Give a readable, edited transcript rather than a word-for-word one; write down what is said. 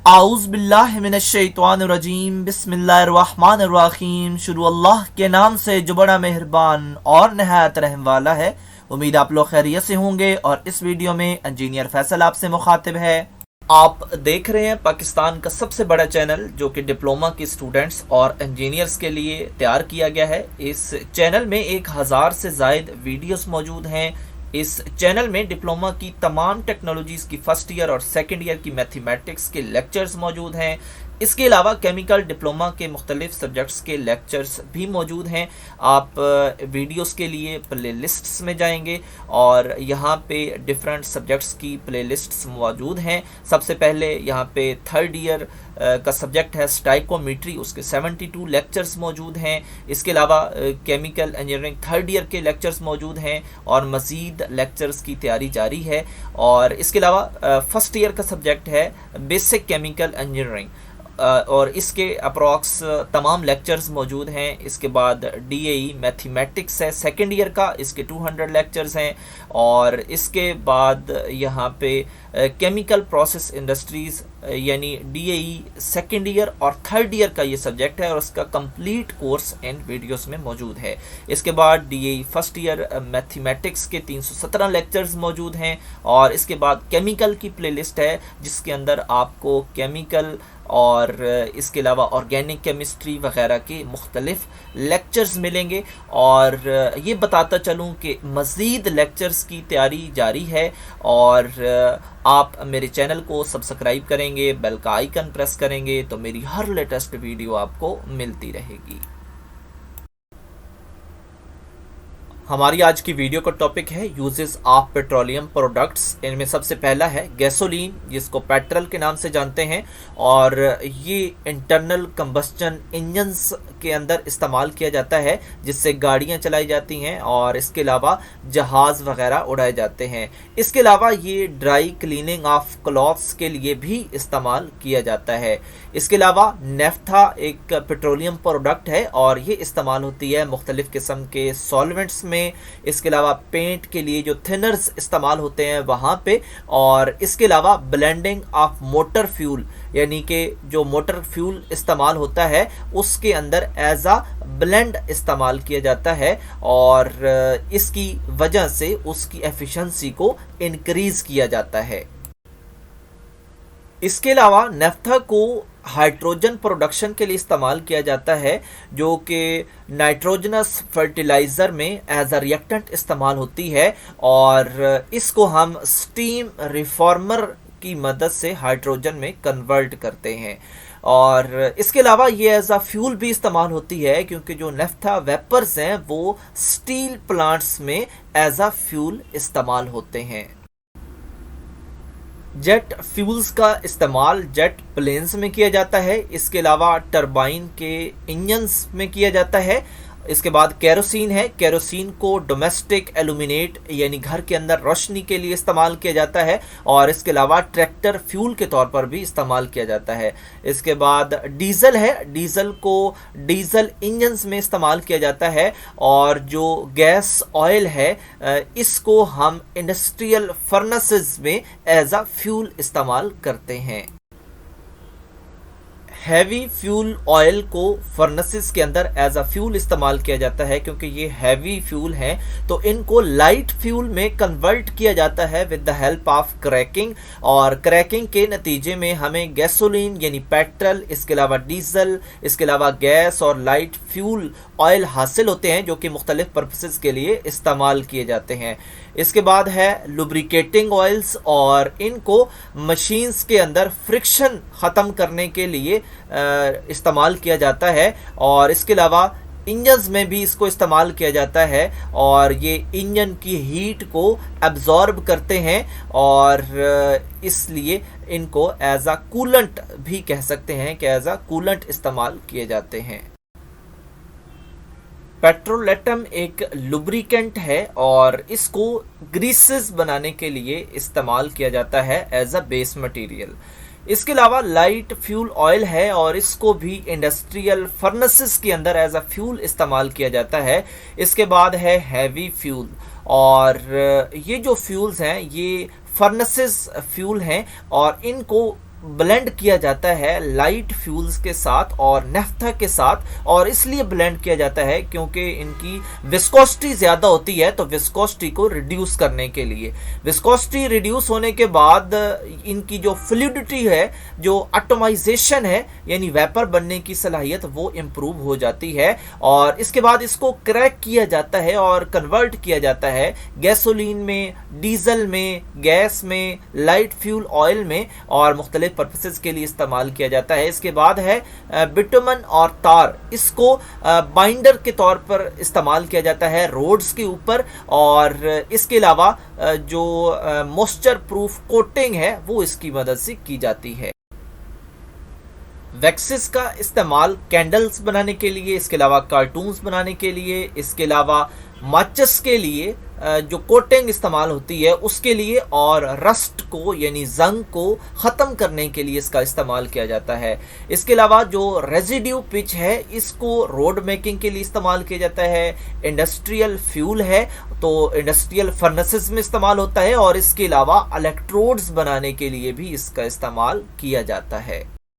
आऊज़ बिल्लाहि मिनश्शैतानिर्रजीम बिस्मिल्लाहिर्रहमानिर्रहीम। शुरू अल्लाह के नाम से जो बड़ा मेहरबान और नहायत रहम वाला है। उम्मीद आप लोग खैरियत से होंगे और इस वीडियो में इंजीनियर फैसल आपसे मुखातिब है। आप देख रहे हैं पाकिस्तान का सबसे बड़ा चैनल जो कि डिप्लोमा के स्टूडेंट्स और इंजीनियर्स के लिए तैयार किया गया है। इस चैनल में 1000 से ज़ायद वीडियोस मौजूद हैं। इस चैनल में डिप्लोमा की तमाम टेक्नोलॉजीज़ की फ़र्स्ट ईयर और सेकंड ईयर की मैथमेटिक्स के लेक्चर्स मौजूद हैं। इसके अलावा केमिकल डिप्लोमा के मुख्तलिफ सब्जेक्ट्स के लेक्चर्स भी मौजूद हैं। आप वीडियोस के लिए प्लेलिस्ट्स में जाएंगे और यहाँ पे डिफरेंट सब्जेक्ट्स की प्लेलिस्ट्स मौजूद हैं। सबसे पहले यहाँ पे थर्ड ईयर का सब्जेक्ट है स्टाइकोमेट्री, उसके 72 लेक्चर्स मौजूद हैं। इसके अलावा केमिकल इंजीनियरिंग थर्ड ईयर के लेक्चर्स मौजूद हैं और मज़ीद लेक्चर्स की तैयारी जारी है। और इसके अलावा फर्स्ट ईयर का सब्जेक्ट है बेसिक केमिकल इंजीनियरिंग और इसके अप्रॉक्स तमाम लेक्चर्स मौजूद हैं। इसके बाद डीएई मैथमेटिक्स है सेकेंड ईयर का, इसके 200 लेक्चर्स हैं। और इसके बाद यहाँ पे केमिकल प्रोसेस इंडस्ट्रीज़ यानी डीएई सेकेंड ईयर और थर्ड ईयर का ये सब्जेक्ट है और उसका कंप्लीट कोर्स इन वीडियोस में मौजूद है। इसके बाद डीएई फर्स्ट ईयर मैथमेटिक्स के 317 लेक्चर्स मौजूद हैं। और इसके बाद केमिकल की प्लेलिस्ट है जिसके अंदर आपको केमिकल और इसके अलावा ऑर्गेनिक केमिस्ट्री वगैरह के मुख्तलिफ लेक्चर्स मिलेंगे। और ये बताता चलूँ कि मज़ीद लेक्चर्स की तैयारी जारी है। और आप मेरे चैनल को सब्सक्राइब करेंगे, बेल का आइकन प्रेस करेंगे तो मेरी हर लेटेस्ट वीडियो आपको मिलती रहेगी। हमारी आज की वीडियो का टॉपिक है यूजेस ऑफ पेट्रोलियम प्रोडक्ट्स। इनमें सबसे पहला है गैसोलीन, जिसको पेट्रोल के नाम से जानते हैं और ये इंटरनल कंबस्टन इंजन्स के अंदर इस्तेमाल किया जाता है जिससे गाड़ियां चलाई जाती हैं और इसके अलावा जहाज़ वगैरह उड़ाए जाते हैं। इसके अलावा ये ड्राई क्लीनिंग ऑफ क्लॉथ्स के लिए भी इस्तेमाल किया जाता है। इसके अलावा नेफ्था एक पेट्रोलियम प्रोडक्ट है और ये इस्तेमाल होती है मुख्तलिफ़ किस्म के सॉल्वेंट्स में। इसके अलावा पेंट के लिए जो थिनर्स इस्तेमाल होते हैं वहाँ पे। और इसके अलावा ब्लेंडिंग ऑफ मोटर फ्यूल यानी कि जो मोटर फ्यूल इस्तेमाल होता है उसके अंदर एज आ ब्लेंड इस्तेमाल किया जाता है और इसकी वजह से उसकी एफिशिएंसी को इंक्रीज़ किया जाता है। इसके अलावा नेफ्था को हाइड्रोजन प्रोडक्शन के लिए इस्तेमाल किया जाता है जो कि नाइट्रोजनस फर्टिलाइज़र में एज अ रिएक्टेंट इस्तेमाल होती है और इसको हम स्टीम रिफॉर्मर की मदद से हाइड्रोजन में कन्वर्ट करते हैं। और इसके अलावा ये एज अ फ्यूल भी इस्तेमाल होती है क्योंकि जो नेफ्था वेपर्स हैं वो स्टील प्लांट्स में एज अ फ्यूल इस्तेमाल होते हैं। जेट फ्यूल्स का इस्तेमाल जेट प्लेन्स में किया जाता है। इसके अलावा टरबाइन के इंजन्स में किया जाता है। इसके बाद केरोसिन है। केरोसिन को डोमेस्टिक एल्यूमिनेट यानी घर के अंदर रोशनी के लिए इस्तेमाल किया जाता है और इसके अलावा ट्रैक्टर फ्यूल के तौर पर भी इस्तेमाल किया जाता है। इसके बाद डीजल है। डीजल को डीजल इंजन्स में इस्तेमाल किया जाता है और जो गैस ऑयल है इसको हम इंडस्ट्रियल फर्नेसेस में एज अ फ्यूल इस्तेमाल करते हैं। हैवी फ्यूल ऑयल को फर्नेसेस के अंदर एज अ फ्यूल इस्तेमाल किया जाता है क्योंकि ये हैवी फ्यूल हैं तो इनको लाइट फ्यूल में कन्वर्ट किया जाता है with the help of cracking. और क्रैकिंग के नतीजे में हमें गैसोलीन यानी पेट्रोल, इसके अलावा डीजल, इसके अलावा गैस और लाइट फ्यूल ऑयल हासिल होते हैं जो कि मुख्तलिफ पर्पसेस के लिए इस्तेमाल किए जाते हैं। इसके बाद है लुब्रिकेटिंग ऑयल्स और इनको मशीन्स के अंदर फ्रिक्शन ख़त्म करने के लिए इस्तेमाल किया जाता है और इसके अलावा इंजन्स में भी इसको इस्तेमाल किया जाता है और ये इंजन की हीट को एब्जॉर्ब करते हैं और इसलिए इनको एज अ कूलेंट भी कह सकते हैं कि एज अ कूलेंट इस्तेमाल किए जाते हैं। पेट्रोलेटम एक लुब्रिकेंट है और इसको ग्रीसेस बनाने के लिए इस्तेमाल किया जाता है एज अ बेस मटेरियल। इसके अलावा लाइट फ्यूल ऑयल है और इसको भी इंडस्ट्रियल फर्नेसेस के अंदर एज अ फ्यूल इस्तेमाल किया जाता है। इसके बाद है हैवी फ्यूल और ये जो फ्यूल्स हैं ये फर्नेसेस फ्यूल हैं और इनको ब्लेंड किया जाता है लाइट फ्यूल्स के साथ और नेफ्था के साथ, और इसलिए ब्लेंड किया जाता है क्योंकि इनकी विस्कोसिटी ज़्यादा होती है, तो विस्कोसिटी को रिड्यूस करने के लिए। विस्कोसिटी रिड्यूस होने के बाद इनकी जो फ्लूइडिटी है, जो एटमाइजेशन है यानी वेपर बनने की सलाहियत, वो इम्प्रूव हो जाती है। और इसके बाद इसको क्रैक किया जाता है और कन्वर्ट किया जाता है गैसोलीन में, डीजल में, गैस में, लाइट फ्यूल ऑयल में, और मुख्तलिफ पर्पसेस के लिए इस्तेमाल किया जाता है। इसके बाद है बिटुमन और तार, इसको बाइंडर के तौर पर इस्तेमाल किया जाता है रोड्स के ऊपर, और इसके अलावा जो मॉइस्चर प्रूफ कोटिंग है वो इसकी मदद से की जाती है। वैक्सेस का इस्तेमाल कैंडल्स बनाने के लिए, इसके अलावा कार्टून्स बनाने के लिए, इसके अलावा माचिस के लिए जो कोटिंग इस्तेमाल होती है उसके लिए, और रस्ट को यानी जंग को ख़त्म करने के लिए इसका इस्तेमाल किया जाता है। इसके अलावा जो रेजिड्यू पिच है इसको रोड मेकिंग के लिए इस्तेमाल किया जाता है। इंडस्ट्रियल फ्यूल है तो इंडस्ट्रियल फर्नेसेस में इस्तेमाल होता है, और इसके अलावा इलेक्ट्रोड्स बनाने के लिए भी इसका इस्तेमाल किया जाता है।